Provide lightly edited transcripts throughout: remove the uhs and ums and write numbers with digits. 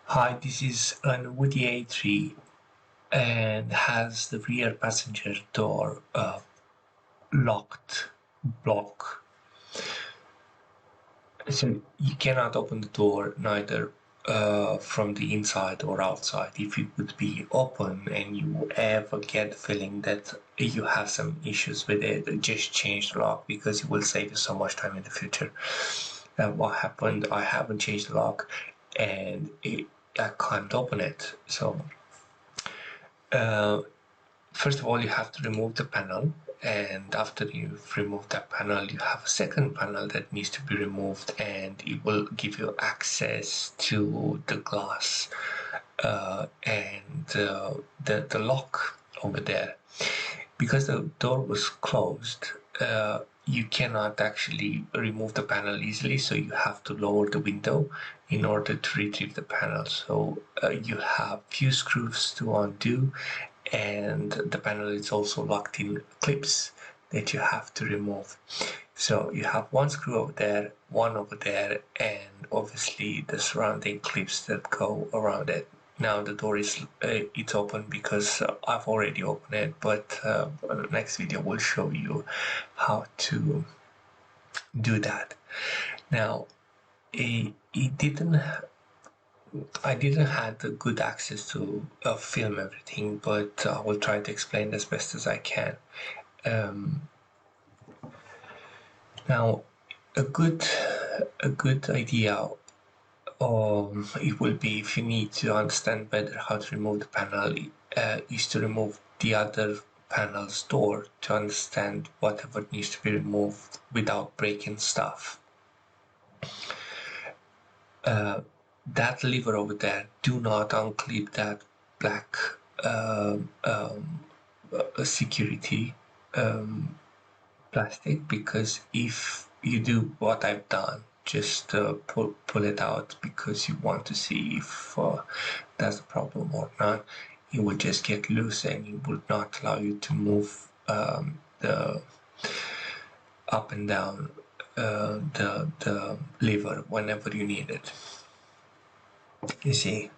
Hi, this is an Audi A3 and has the rear passenger door locked block. So you cannot open the door neither from the inside or outside. If it would be open and you ever get the feeling that you have some issues with it, just change the lock because it will save you so much time in the future. What happened? I haven't changed the lock and I can't open it. So first of all, you have to remove the panel, and after you've removed that panel, you have a second panel that needs to be removed, and it will give you access to the glass and the lock over there. Because the door was closed, you cannot actually remove the panel easily, so you have to lower the window in order to retrieve the panel. So you have few screws to undo, and the panel is also locked in clips that you have to remove. So you have one screw over there, one over there, and obviously the surrounding clips that go around it. Now the door is it's open because I've already opened it, but the next video will show you how to do that. Now it didn't I didn't have the good access to film everything, but I will try to explain as best as I can. Now, a good idea it will be, if you need to understand better how to remove the panel, is to remove the other panel's door to understand whatever needs to be removed without breaking stuff. That lever over there, do not unclip that black security plastic, because if you do what I've done, just pull it out because you want to see if that's a problem or not, it would just get loose and it would not allow you to move the up and down the lever whenever you need it. You see,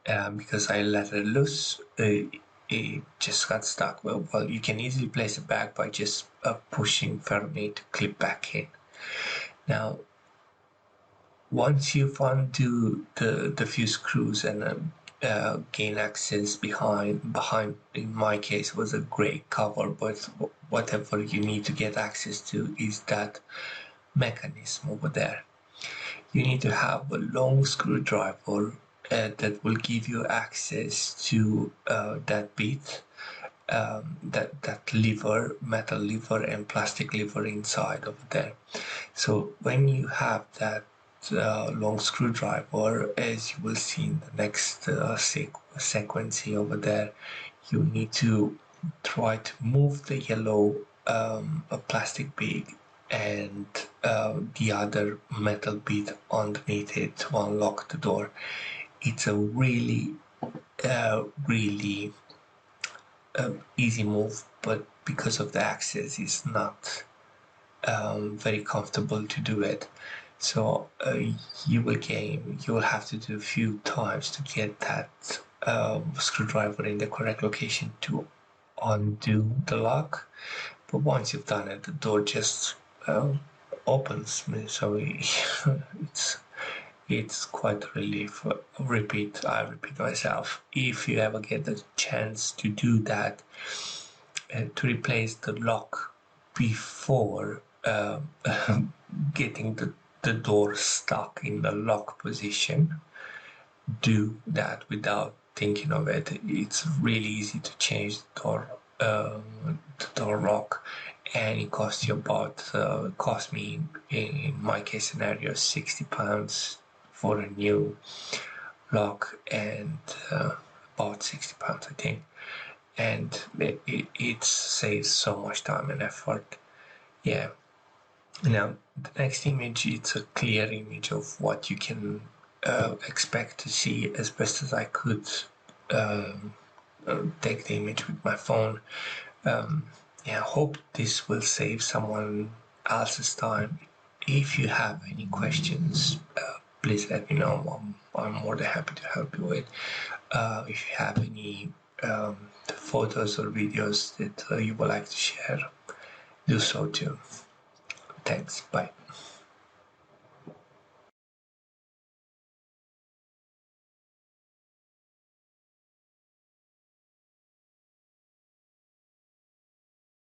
because I let it loose, it just got stuck. Well, you can easily place it back by just pushing firmly to clip back in. Now, once you've undo the few screws and gain access behind, in my case, was a grey cover, but whatever you need to get access to is that mechanism over there. You need to have a long screwdriver that will give you access to that bit, that lever, metal lever and plastic lever inside of there. So when you have that long screwdriver, as you will see in the next sequence here over there, you need to try to move the yellow plastic bit and the other metal bit underneath it to unlock the door. It's a really easy move, but because of the access, it's not very comfortable to do it. So you will have to do a few times to get that screwdriver in the correct location to undo the lock. But once you've done it, the door just opens. So it's quite a relief. I repeat myself. If you ever get the chance to do that, to replace the lock before getting the door stuck in the lock position, do that without thinking of it. It's really easy to change the door lock, and it costs you about cost me in my case scenario £60 for a new lock, and about £60 I think, and it saves so much time and effort. Yeah. Now the next image, it's a clear image of what you can expect to see as best as I could take the image with my phone. Yeah, I hope this will save someone else's time. If you have any questions, please let me know. I'm more than happy to help you with. If you have any photos or videos that you would like to share, do so too. Thanks. Bye.